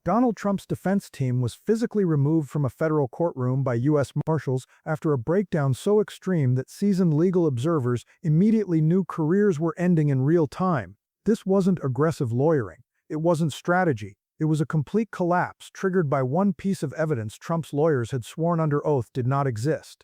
Donald Trump's defense team was physically removed from a federal courtroom by U.S. Marshals after a breakdown so extreme that seasoned legal observers immediately knew careers were ending in real time. This wasn't aggressive lawyering. It wasn't strategy. It was a complete collapse triggered by one piece of evidence Trump's lawyers had sworn under oath did not exist.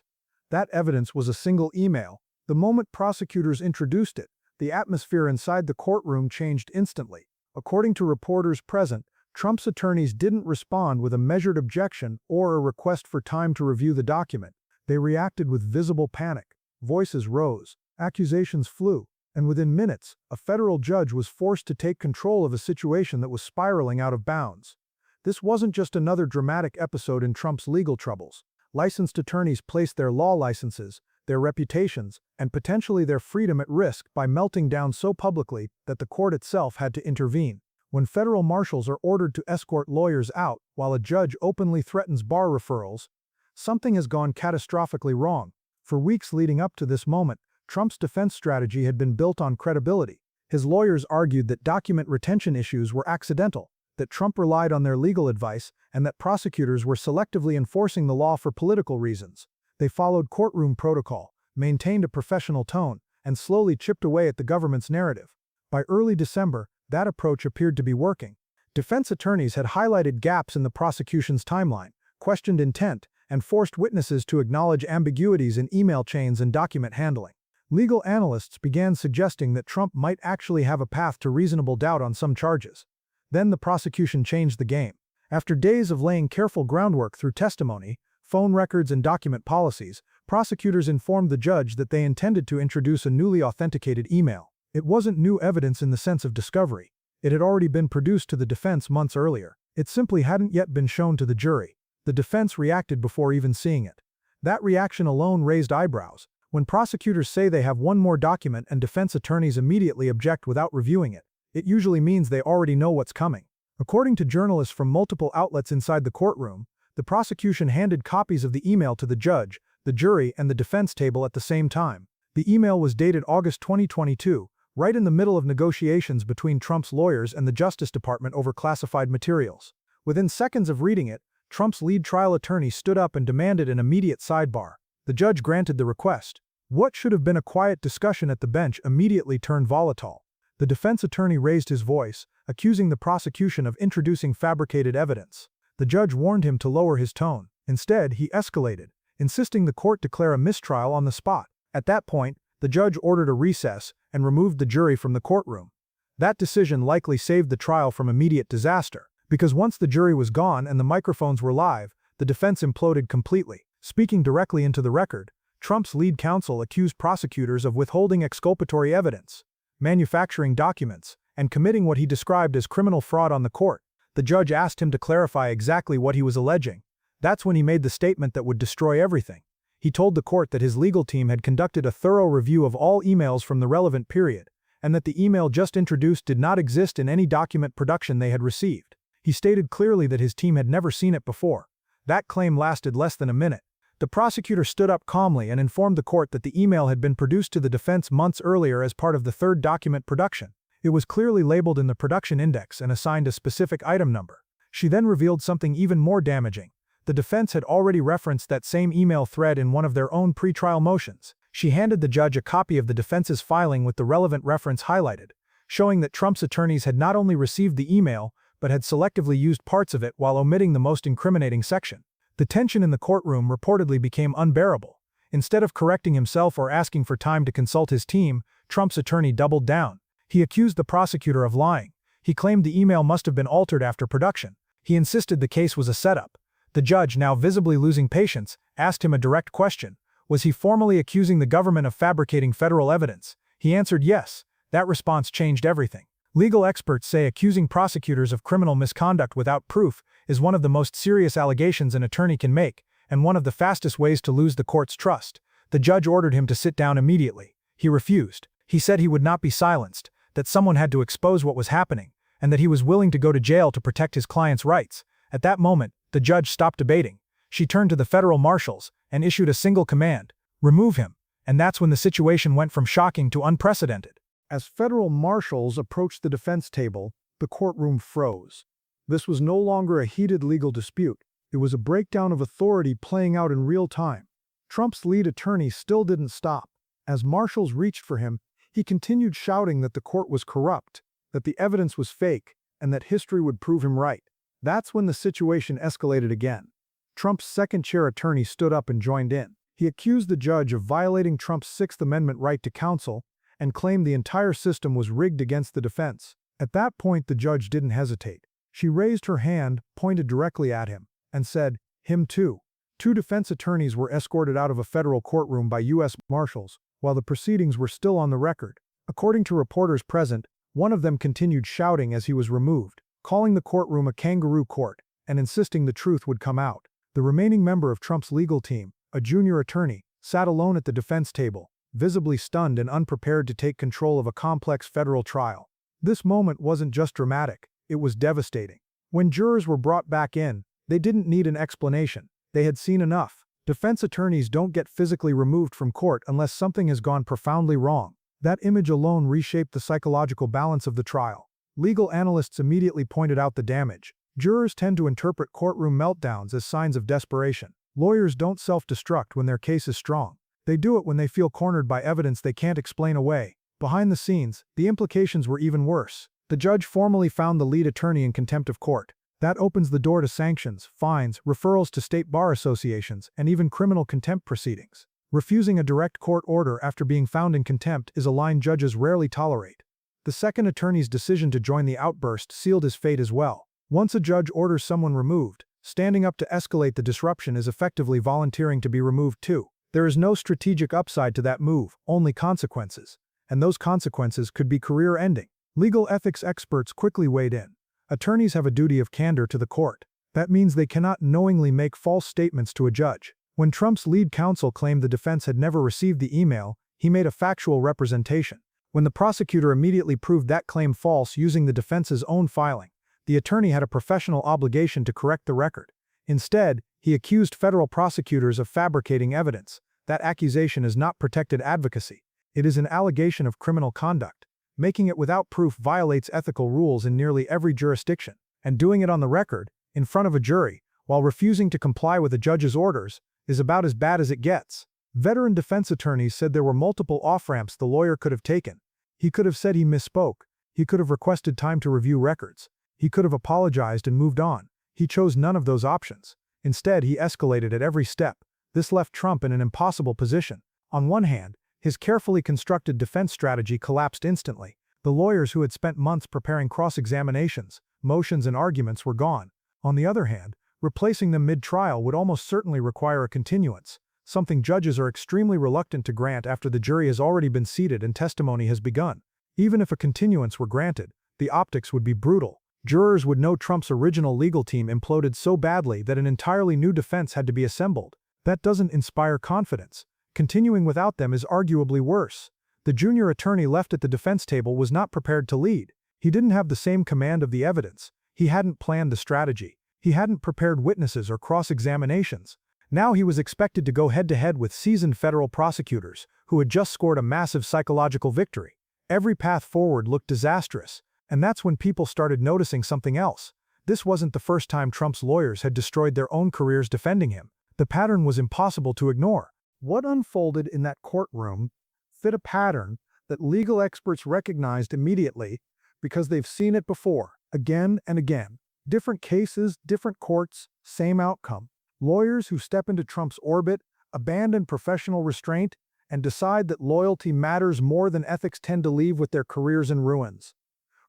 That evidence was a single email. The moment prosecutors introduced it, the atmosphere inside the courtroom changed instantly. According to reporters present, Trump's attorneys didn't respond with a measured objection or a request for time to review the document. They reacted with visible panic. Voices rose, accusations flew, and within minutes, a federal judge was forced to take control of a situation that was spiraling out of bounds. This wasn't just another dramatic episode in Trump's legal troubles. Licensed attorneys placed their law licenses, their reputations, and potentially their freedom at risk by melting down so publicly that the court itself had to intervene. When federal marshals are ordered to escort lawyers out while a judge openly threatens bar referrals, something has gone catastrophically wrong. For weeks leading up to this moment, Trump's defense strategy had been built on credibility. His lawyers argued that document retention issues were accidental, that Trump relied on their legal advice, and that prosecutors were selectively enforcing the law for political reasons. They followed courtroom protocol, maintained a professional tone, and slowly chipped away at the government's narrative. By early December, that approach appeared to be working. Defense attorneys had highlighted gaps in the prosecution's timeline, questioned intent, and forced witnesses to acknowledge ambiguities in email chains and document handling. Legal analysts began suggesting that Trump might actually have a path to reasonable doubt on some charges. Then the prosecution changed the game. After days of laying careful groundwork through testimony, phone records, and document policies, prosecutors informed the judge that they intended to introduce a newly authenticated email. It wasn't new evidence in the sense of discovery. It had already been produced to the defense months earlier. It simply hadn't yet been shown to the jury. The defense reacted before even seeing it. That reaction alone raised eyebrows. When prosecutors say they have one more document and defense attorneys immediately object without reviewing it, it usually means they already know what's coming. According to journalists from multiple outlets inside the courtroom, the prosecution handed copies of the email to the judge, the jury, and the defense table at the same time. The email was dated August 2022, right in the middle of negotiations between Trump's lawyers and the Justice Department over classified materials. Within seconds of reading it, Trump's lead trial attorney stood up and demanded an immediate sidebar. The judge granted the request. What should have been a quiet discussion at the bench immediately turned volatile. The defense attorney raised his voice, accusing the prosecution of introducing fabricated evidence. The judge warned him to lower his tone. Instead, he escalated, insisting the court declare a mistrial on the spot. At that point, the judge ordered a recess and removed the jury from the courtroom. That decision likely saved the trial from immediate disaster, because once the jury was gone and the microphones were live, the defense imploded completely. Speaking directly into the record, Trump's lead counsel accused prosecutors of withholding exculpatory evidence, manufacturing documents, and committing what he described as criminal fraud on the court. The judge asked him to clarify exactly what he was alleging. That's when he made the statement that would destroy everything. He told the court that his legal team had conducted a thorough review of all emails from the relevant period, and that the email just introduced did not exist in any document production they had received. He stated clearly that his team had never seen it before. That claim lasted less than a minute. The prosecutor stood up calmly and informed the court that the email had been produced to the defense months earlier as part of the third document production. It was clearly labeled in the production index and assigned a specific item number. She then revealed something even more damaging. The defense had already referenced that same email thread in one of their own pretrial motions. She handed the judge a copy of the defense's filing with the relevant reference highlighted, showing that Trump's attorneys had not only received the email, but had selectively used parts of it while omitting the most incriminating section. The tension in the courtroom reportedly became unbearable. Instead of correcting himself or asking for time to consult his team, Trump's attorney doubled down. He accused the prosecutor of lying. He claimed the email must have been altered after production. He insisted the case was a setup. The judge, now visibly losing patience, asked him a direct question. Was he formally accusing the government of fabricating federal evidence? He answered yes. That response changed everything. Legal experts say accusing prosecutors of criminal misconduct without proof is one of the most serious allegations an attorney can make, and one of the fastest ways to lose the court's trust. The judge ordered him to sit down immediately. He refused. He said he would not be silenced, that someone had to expose what was happening, and that he was willing to go to jail to protect his client's rights. At that moment, the judge stopped debating. She turned to the federal marshals and issued a single command: remove him. And that's when the situation went from shocking to unprecedented. As federal marshals approached the defense table, the courtroom froze. This was no longer a heated legal dispute. It was a breakdown of authority playing out in real time. Trump's lead attorney still didn't stop. As marshals reached for him, he continued shouting that the court was corrupt, that the evidence was fake, and that history would prove him right. That's when the situation escalated again. Trump's second-chair attorney stood up and joined in. He accused the judge of violating Trump's Sixth Amendment right to counsel and claimed the entire system was rigged against the defense. At that point, the judge didn't hesitate. She raised her hand, pointed directly at him, and said, "Him too." Two defense attorneys were escorted out of a federal courtroom by U.S. Marshals while the proceedings were still on the record. According to reporters present, one of them continued shouting as he was removed, calling the courtroom a kangaroo court and insisting the truth would come out. The remaining member of Trump's legal team, a junior attorney, sat alone at the defense table, visibly stunned and unprepared to take control of a complex federal trial. This moment wasn't just dramatic, it was devastating. When jurors were brought back in, they didn't need an explanation. They had seen enough. Defense attorneys don't get physically removed from court unless something has gone profoundly wrong. That image alone reshaped the psychological balance of the trial. Legal analysts immediately pointed out the damage. Jurors tend to interpret courtroom meltdowns as signs of desperation. Lawyers don't self-destruct when their case is strong. They do it when they feel cornered by evidence they can't explain away. Behind the scenes, the implications were even worse. The judge formally found the lead attorney in contempt of court. That opens the door to sanctions, fines, referrals to state bar associations, and even criminal contempt proceedings. Refusing a direct court order after being found in contempt is a line judges rarely tolerate. The second attorney's decision to join the outburst sealed his fate as well. Once a judge orders someone removed, standing up to escalate the disruption is effectively volunteering to be removed too. There is no strategic upside to that move, only consequences. And those consequences could be career-ending. Legal ethics experts quickly weighed in. Attorneys have a duty of candor to the court. That means they cannot knowingly make false statements to a judge. When Trump's lead counsel claimed the defense had never received the email, he made a factual representation. When the prosecutor immediately proved that claim false using the defense's own filing, the attorney had a professional obligation to correct the record. Instead, he accused federal prosecutors of fabricating evidence. That accusation is not protected advocacy. It is an allegation of criminal conduct. Making it without proof violates ethical rules in nearly every jurisdiction, and doing it on the record, in front of a jury, while refusing to comply with a judge's orders, is about as bad as it gets. Veteran defense attorneys said there were multiple off-ramps the lawyer could have taken. He could have said he misspoke. He could have requested time to review records. He could have apologized and moved on. He chose none of those options. Instead, he escalated at every step. This left Trump in an impossible position. On one hand, his carefully constructed defense strategy collapsed instantly. The lawyers who had spent months preparing cross-examinations, motions, and arguments were gone. On the other hand, replacing them mid-trial would almost certainly require a continuance, something judges are extremely reluctant to grant after the jury has already been seated and testimony has begun. Even if a continuance were granted, the optics would be brutal. Jurors would know Trump's original legal team imploded so badly that an entirely new defense had to be assembled. That doesn't inspire confidence. Continuing without them is arguably worse. The junior attorney left at the defense table was not prepared to lead. He didn't have the same command of the evidence. He hadn't planned the strategy. He hadn't prepared witnesses or cross-examinations. Now he was expected to go head-to-head with seasoned federal prosecutors, who had just scored a massive psychological victory. Every path forward looked disastrous, and that's when people started noticing something else. This wasn't the first time Trump's lawyers had destroyed their own careers defending him. The pattern was impossible to ignore. What unfolded in that courtroom fit a pattern that legal experts recognized immediately because they've seen it before, again and again. Different cases, different courts, same outcome. Lawyers who step into Trump's orbit, abandon professional restraint, and decide that loyalty matters more than ethics tend to leave with their careers in ruins.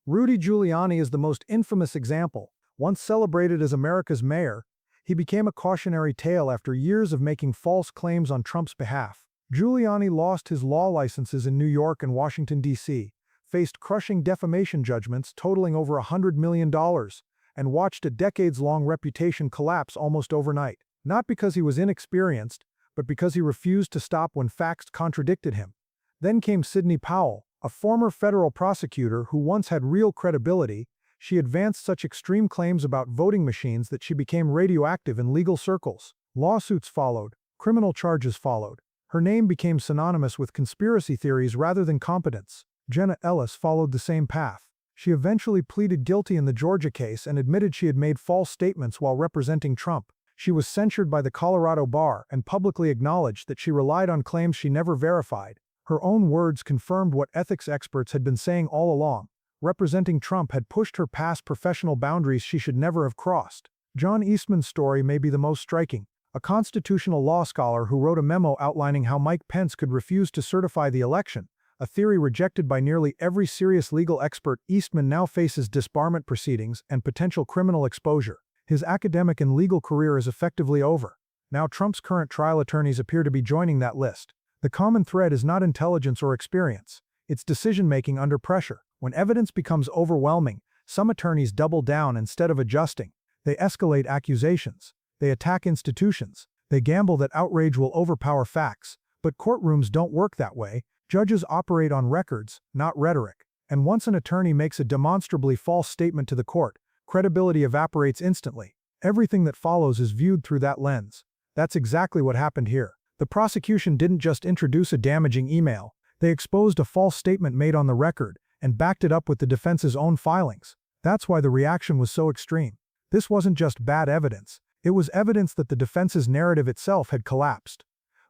Rudy Giuliani is the most infamous example. Once celebrated as America's mayor, he became a cautionary tale after years of making false claims on Trump's behalf. Giuliani lost his law licenses in New York and Washington, D.C., faced crushing defamation judgments totaling over $100 million, and watched a decades-long reputation collapse almost overnight. Not because he was inexperienced, but because he refused to stop when facts contradicted him. Then came Sidney Powell, a former federal prosecutor who once had real credibility. She advanced such extreme claims about voting machines that she became radioactive in legal circles. Lawsuits followed, criminal charges followed. Her name became synonymous with conspiracy theories rather than competence. Jenna Ellis followed the same path. She eventually pleaded guilty in the Georgia case and admitted she had made false statements while representing Trump. She was censured by the Colorado bar and publicly acknowledged that she relied on claims she never verified. Her own words confirmed what ethics experts had been saying all along. Representing Trump had pushed her past professional boundaries she should never have crossed. John Eastman's story may be the most striking. A constitutional law scholar who wrote a memo outlining how Mike Pence could refuse to certify the election, a theory rejected by nearly every serious legal expert. Eastman now faces disbarment proceedings and potential criminal exposure. His academic and legal career is effectively over. Now Trump's current trial attorneys appear to be joining that list. The common thread is not intelligence or experience. It's decision-making under pressure. When evidence becomes overwhelming, some attorneys double down instead of adjusting. They escalate accusations. They attack institutions. They gamble that outrage will overpower facts. But courtrooms don't work that way. Judges operate on records, not rhetoric. And once an attorney makes a demonstrably false statement to the court, credibility evaporates instantly. Everything that follows is viewed through that lens. That's exactly what happened here. The prosecution didn't just introduce a damaging email. They exposed a false statement made on the record and backed it up with the defense's own filings. That's why the reaction was so extreme. This wasn't just bad evidence. It was evidence that the defense's narrative itself had collapsed.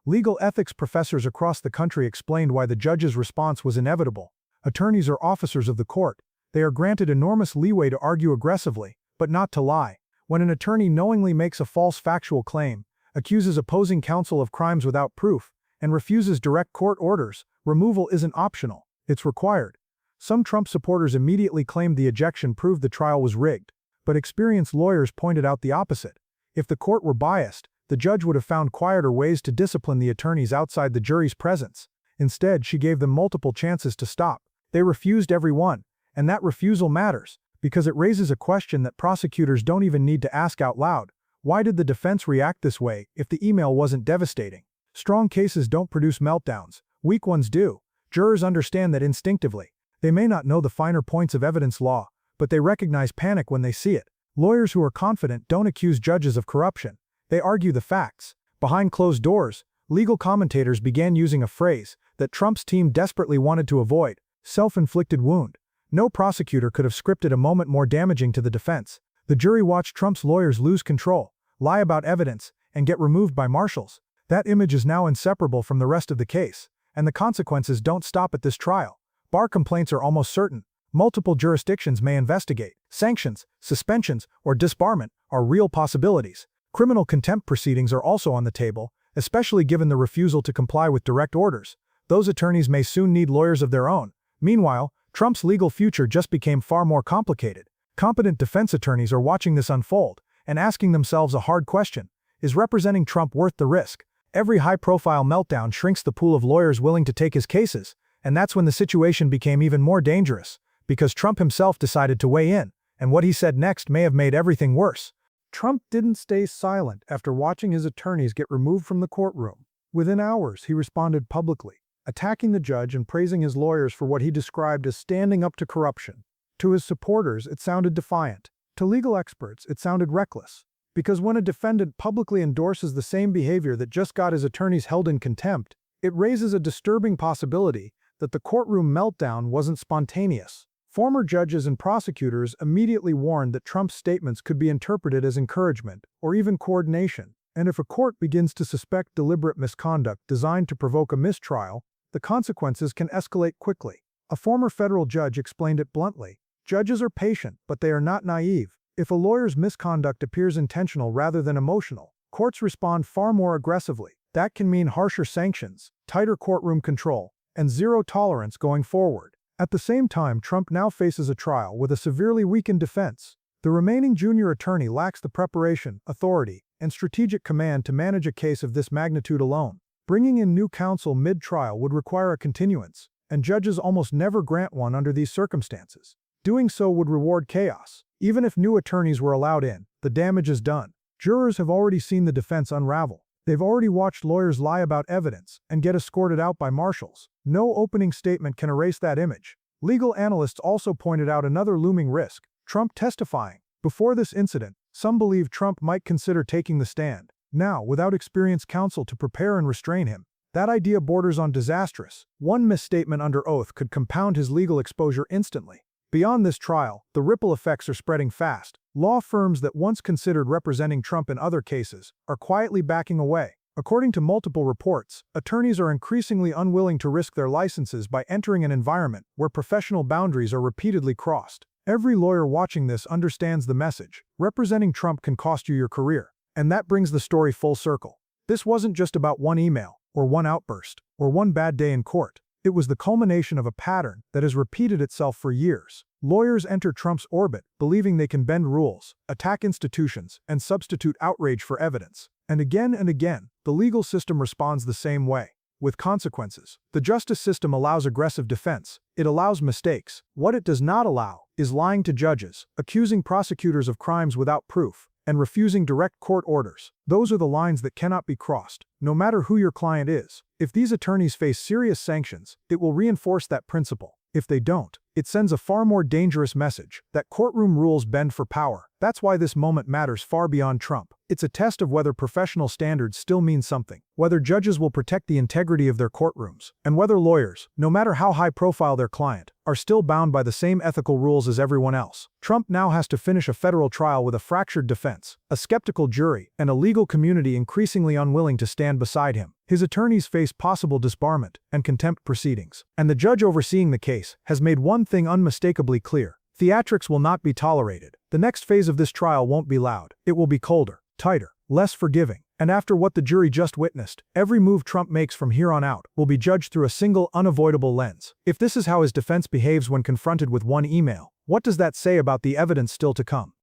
Legal ethics professors across the country explained why the judge's response was inevitable. Attorneys are officers of the court. They are granted enormous leeway to argue aggressively, but not to lie. When an attorney knowingly makes a false factual claim, accuses opposing counsel of crimes without proof, and refuses direct court orders, removal isn't optional. It's required. Some Trump supporters immediately claimed the ejection proved the trial was rigged, but experienced lawyers pointed out the opposite. If the court were biased, the judge would have found quieter ways to discipline the attorneys outside the jury's presence. Instead, she gave them multiple chances to stop. They refused every one, and that refusal matters, because it raises a question that prosecutors don't even need to ask out loud. Why did the defense react this way if the email wasn't devastating? Strong cases don't produce meltdowns. Weak ones do. Jurors understand that instinctively. They may not know the finer points of evidence law, but they recognize panic when they see it. Lawyers who are confident don't accuse judges of corruption. They argue the facts. Behind closed doors, legal commentators began using a phrase that Trump's team desperately wanted to avoid: self-inflicted wound. No prosecutor could have scripted a moment more damaging to the defense. The jury watched Trump's lawyers lose control, lie about evidence, and get removed by marshals. That image is now inseparable from the rest of the case, and the consequences don't stop at this trial. Bar complaints are almost certain. Multiple jurisdictions may investigate. Sanctions, suspensions, or disbarment are real possibilities. Criminal contempt proceedings are also on the table, especially given the refusal to comply with direct orders. Those attorneys may soon need lawyers of their own. Meanwhile, Trump's legal future just became far more complicated. Competent defense attorneys are watching this unfold and asking themselves a hard question: is representing Trump worth the risk? Every high-profile meltdown shrinks the pool of lawyers willing to take his cases, and that's when the situation became even more dangerous, because Trump himself decided to weigh in, and what he said next may have made everything worse. Trump didn't stay silent after watching his attorneys get removed from the courtroom. Within hours, he responded publicly, attacking the judge and praising his lawyers for what he described as standing up to corruption. To his supporters, it sounded defiant. To legal experts, it sounded reckless. Because when a defendant publicly endorses the same behavior that just got his attorneys held in contempt, it raises a disturbing possibility that the courtroom meltdown wasn't spontaneous. Former judges and prosecutors immediately warned that Trump's statements could be interpreted as encouragement or even coordination, and if a court begins to suspect deliberate misconduct designed to provoke a mistrial, the consequences can escalate quickly. A former federal judge explained it bluntly: judges are patient, but they are not naive. If a lawyer's misconduct appears intentional rather than emotional, courts respond far more aggressively. That can mean harsher sanctions, tighter courtroom control, and zero tolerance going forward. At the same time, Trump now faces a trial with a severely weakened defense. The remaining junior attorney lacks the preparation, authority, and strategic command to manage a case of this magnitude alone. Bringing in new counsel mid-trial would require a continuance, and judges almost never grant one under these circumstances. Doing so would reward chaos. Even if new attorneys were allowed in, the damage is done. Jurors have already seen the defense unravel. They've already watched lawyers lie about evidence and get escorted out by marshals. No opening statement can erase that image. Legal analysts also pointed out another looming risk: Trump testifying. Before this incident, some believed Trump might consider taking the stand. Now, without experienced counsel to prepare and restrain him, that idea borders on disastrous. One misstatement under oath could compound his legal exposure instantly. Beyond this trial, the ripple effects are spreading fast. Law firms that once considered representing Trump in other cases are quietly backing away. According to multiple reports, attorneys are increasingly unwilling to risk their licenses by entering an environment where professional boundaries are repeatedly crossed. Every lawyer watching this understands the message. Representing Trump can cost you your career. And that brings the story full circle. This wasn't just about one email, or one outburst, or one bad day in court. It was the culmination of a pattern that has repeated itself for years. Lawyers enter Trump's orbit, believing they can bend rules, attack institutions, and substitute outrage for evidence. And again, the legal system responds the same way, with consequences. The justice system allows aggressive defense. It allows mistakes. What it does not allow is lying to judges, accusing prosecutors of crimes without proof, and refusing direct court orders. Those are the lines that cannot be crossed, no matter who your client is. If these attorneys face serious sanctions, it will reinforce that principle. If they don't, it sends a far more dangerous message, that courtroom rules bend for power. That's why this moment matters far beyond Trump. It's a test of whether professional standards still mean something, whether judges will protect the integrity of their courtrooms, and whether lawyers, no matter how high-profile their client, are still bound by the same ethical rules as everyone else. Trump now has to finish a federal trial with a fractured defense, a skeptical jury, and a legal community increasingly unwilling to stand beside him. His attorneys face possible disbarment and contempt proceedings. And the judge overseeing the case has made one thing unmistakably clear. Theatrics will not be tolerated. The next phase of this trial won't be loud. It will be colder, tighter, less forgiving. And after what the jury just witnessed, every move Trump makes from here on out will be judged through a single, unavoidable lens. If this is how his defense behaves when confronted with one email, what does that say about the evidence still to come?